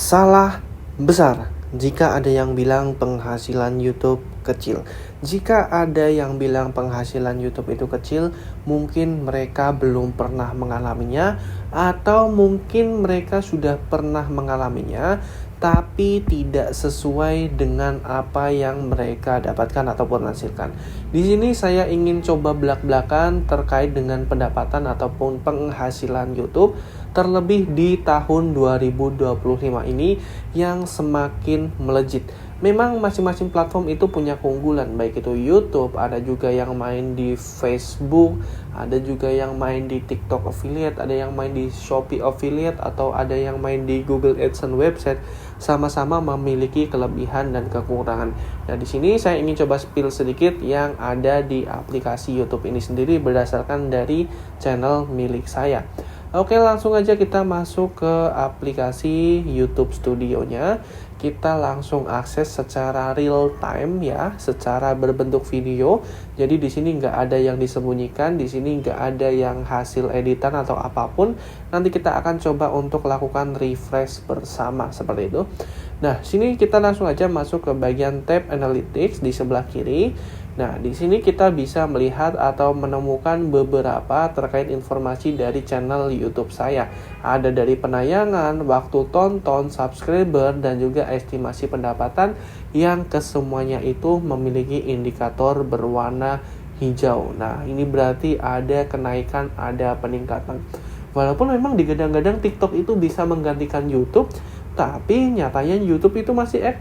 Salah besar jika ada yang bilang penghasilan YouTube kecil. Jika ada yang bilang penghasilan YouTube itu kecil, mungkin mereka belum pernah mengalaminya, atau mungkin mereka sudah pernah mengalaminya tapi tidak sesuai dengan apa yang mereka dapatkan ataupun hasilkan. Di sini saya ingin coba belak-belakan terkait dengan pendapatan ataupun penghasilan YouTube, terlebih di tahun 2025 ini yang semakin melejit. Memang masing-masing platform itu punya keunggulan, baik itu YouTube, ada juga yang main di Facebook, ada juga yang main di TikTok affiliate, ada yang main di Shopee affiliate, atau ada yang main di Google AdSense website. Sama-sama memiliki kelebihan dan kekurangan. Nah, di sini saya ingin coba spill sedikit yang ada di aplikasi YouTube ini sendiri berdasarkan dari channel milik saya. Oke, langsung aja kita masuk ke aplikasi YouTube Studio-nya. Kita langsung akses secara real time ya, secara berbentuk video. Jadi di sini nggak ada yang disembunyikan, di sini nggak ada yang hasil editan atau apapun. Nanti kita akan coba untuk lakukan refresh bersama seperti itu. Nah, sini kita langsung aja masuk ke bagian tab Analytics di sebelah kiri. Nah, di sini kita bisa melihat atau menemukan beberapa terkait informasi dari channel YouTube saya. Ada dari penayangan, waktu tonton, subscriber, dan juga estimasi pendapatan yang kesemuanya itu memiliki indikator berwarna hijau. Nah, ini berarti ada kenaikan, ada peningkatan. Walaupun memang digadang-gadang TikTok itu bisa menggantikan YouTube, tapi nyatanya YouTube itu masih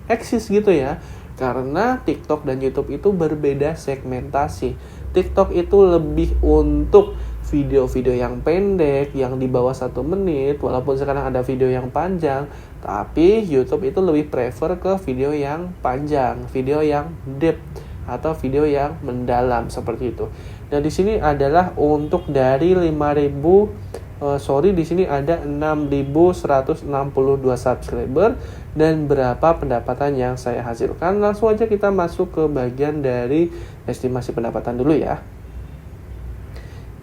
eksis gitu ya. Karena TikTok dan YouTube itu berbeda segmentasi. TikTok itu lebih untuk video-video yang pendek, yang di bawah 1 menit, walaupun sekarang ada video yang panjang, tapi YouTube itu lebih prefer ke video yang panjang, video yang deep, atau video yang mendalam seperti itu. Nah, di sini adalah untuk dari di sini ada 6.162 subscriber dan berapa pendapatan yang saya hasilkan. Langsung aja kita masuk ke bagian dari estimasi pendapatan dulu ya.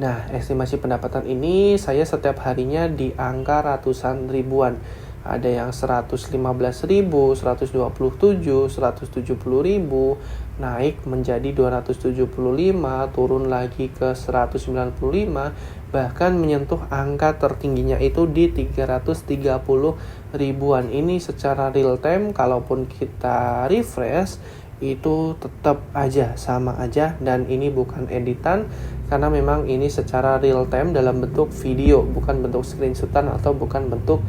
Nah, estimasi pendapatan ini saya setiap harinya di angka ratusan ribuan. Ada yang 115.000, 127, 170.000, naik menjadi 275, turun lagi ke 195, bahkan menyentuh angka tertingginya itu di 330 ribuan. Ini secara real time, kalaupun kita refresh itu tetap aja sama aja, dan ini bukan editan karena memang ini secara real time dalam bentuk video, bukan bentuk screenshotan atau bukan bentuk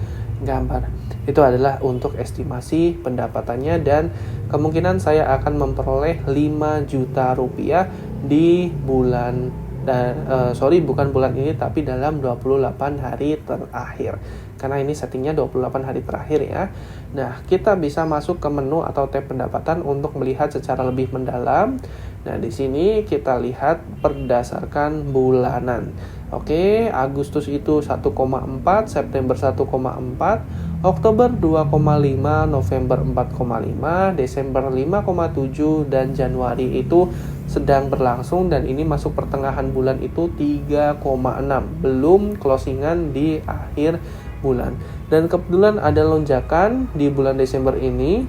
gambar. Itu adalah untuk estimasi pendapatannya, dan kemungkinan saya akan memperoleh 5 juta rupiah di bukan bulan ini, tapi dalam 28 hari terakhir. Karena ini settingnya 28 hari terakhir ya. Nah, kita bisa masuk ke menu atau tab pendapatan untuk melihat secara lebih mendalam. Nah, di sini kita lihat berdasarkan bulanan. Oke, Agustus itu 1,4, September 1,4, Oktober 2,5, November 4,5, Desember 5,7, dan Januari itu sedang berlangsung, dan ini masuk pertengahan bulan itu 3,6, belum closingan di akhir bulan. Dan kebetulan ada lonjakan di bulan Desember ini,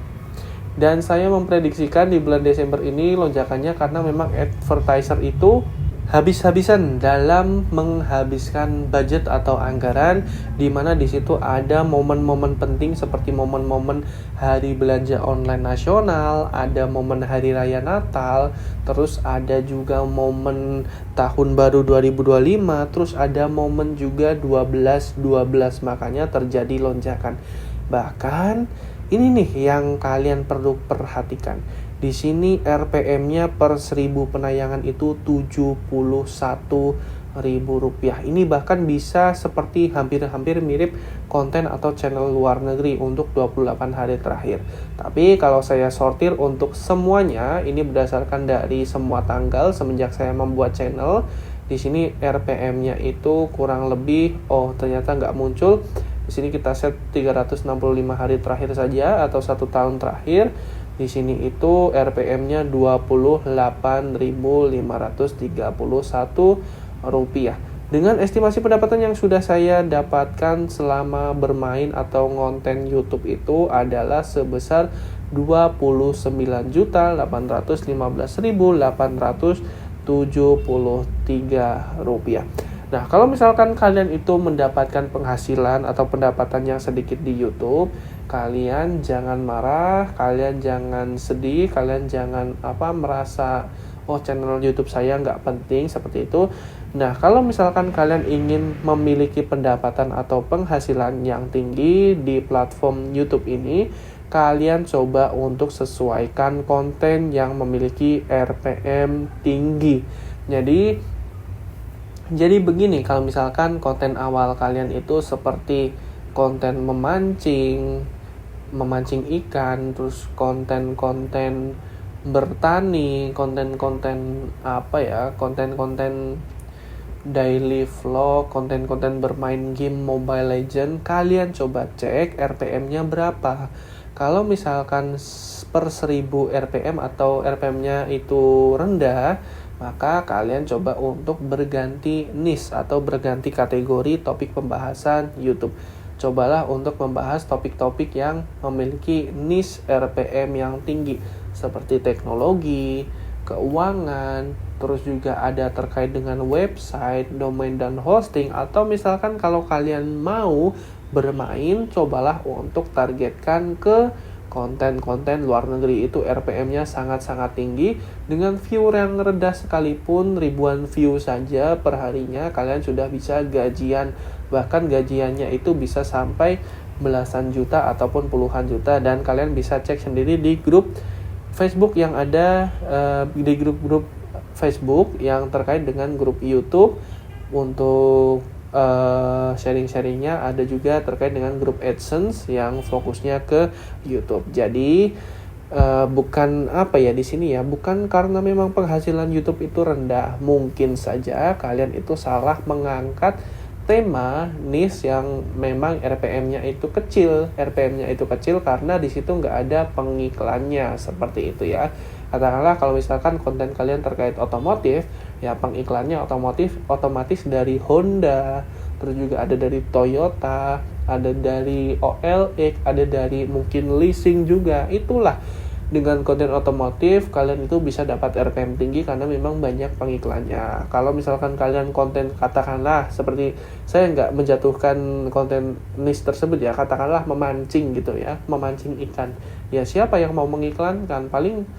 dan saya memprediksikan di bulan Desember ini lonjakannya karena memang advertiser itu habis-habisan dalam menghabiskan budget atau anggaran, di mana di situ ada momen-momen penting seperti momen-momen hari belanja online nasional, ada momen hari raya Natal, terus ada juga momen tahun baru 2025, terus ada momen juga 12/12, makanya terjadi lonjakan. Bahkan ini nih yang kalian perlu perhatikan. Di sini RPM-nya per 1000 penayangan itu Rp71.000. Ini bahkan bisa seperti hampir-hampir mirip konten atau channel luar negeri untuk 28 hari terakhir. Tapi kalau saya sortir untuk semuanya, ini berdasarkan dari semua tanggal semenjak saya membuat channel. Di sini RPM-nya itu kurang lebih, ternyata nggak muncul. Di sini kita set 365 hari terakhir saja atau 1 tahun terakhir. Di sini itu RPM-nya Rp28.531. Dengan estimasi pendapatan yang sudah saya dapatkan selama bermain atau ngonten YouTube itu adalah sebesar Rp29.815.873. Nah, kalau misalkan kalian itu mendapatkan penghasilan atau pendapatan yang sedikit di YouTube, kalian jangan marah, kalian jangan sedih, kalian jangan merasa oh channel YouTube saya nggak penting seperti itu. Nah, kalau misalkan kalian ingin memiliki pendapatan atau penghasilan yang tinggi di platform YouTube ini, kalian coba untuk sesuaikan konten yang memiliki RPM tinggi. Jadi begini, kalau misalkan konten awal kalian itu seperti konten memancing ikan, terus konten-konten bertani, konten-konten daily vlog, konten-konten bermain game Mobile Legend, kalian coba cek RPM-nya berapa. Kalau misalkan per 1000 RPM atau RPM-nya itu rendah, maka kalian coba untuk berganti niche atau berganti kategori topik pembahasan YouTube. Cobalah untuk membahas topik-topik yang memiliki niche RPM yang tinggi seperti teknologi, keuangan, terus juga ada terkait dengan website, domain dan hosting, atau misalkan kalau kalian mau bermain, cobalah untuk targetkan ke konten-konten luar negeri, itu RPM-nya sangat-sangat tinggi. Dengan viewer yang rendah sekalipun, ribuan view saja per harinya, kalian sudah bisa gajian. Bahkan gajiannya itu bisa sampai belasan juta ataupun puluhan juta. Dan kalian bisa cek sendiri di grup Facebook yang ada, di grup-grup Facebook yang terkait dengan grup YouTube. Untuk sharing-sharingnya ada juga terkait dengan grup AdSense yang fokusnya ke YouTube. Jadi bukan di sini ya, bukan karena memang penghasilan YouTube itu rendah, mungkin saja kalian itu salah mengangkat tema niche yang memang RPM-nya itu kecil. RPM-nya itu kecil karena di situ nggak ada pengiklannya, seperti itu ya. Katakanlah kalau misalkan konten kalian terkait otomotif, ya pengiklannya otomatis dari Honda, terus juga ada dari Toyota, ada dari OLX, ada dari mungkin leasing juga. Itulah, dengan konten otomotif kalian itu bisa dapat RPM tinggi karena memang banyak pengiklannya. Kalau misalkan kalian konten, katakanlah seperti saya nggak menjatuhkan konten niche tersebut ya, katakanlah memancing gitu ya, memancing ikan. Ya siapa yang mau mengiklankan? Paling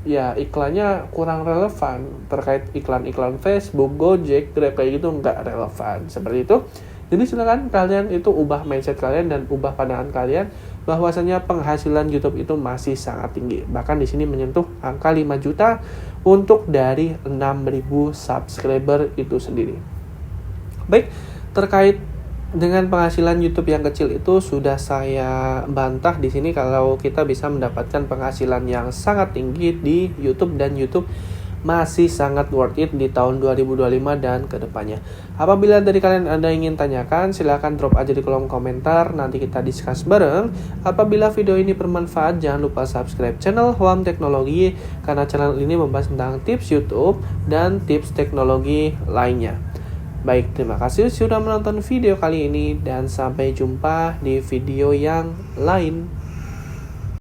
ya iklannya kurang relevan. Terkait iklan-iklan Facebook, Gojek, Grab kayak gitu nggak relevan, seperti itu. Jadi silakan kalian itu ubah mindset kalian dan ubah pandangan kalian bahwasanya penghasilan YouTube itu masih sangat tinggi. Bahkan di sini menyentuh angka 5 juta untuk dari 6.000 subscriber itu sendiri. Baik, terkait dengan penghasilan YouTube yang kecil itu sudah saya bantah di sini kalau kita bisa mendapatkan penghasilan yang sangat tinggi di YouTube, dan YouTube masih sangat worth it di tahun 2025 dan kedepannya. Apabila dari kalian ada yang ingin tanyakan, silahkan drop aja di kolom komentar, nanti kita discuss bareng. Apabila video ini bermanfaat, jangan lupa subscribe channel Hwam Teknologi, karena channel ini membahas tentang tips YouTube dan tips teknologi lainnya. Baik, terima kasih sudah menonton video kali ini, dan sampai jumpa di video yang lain.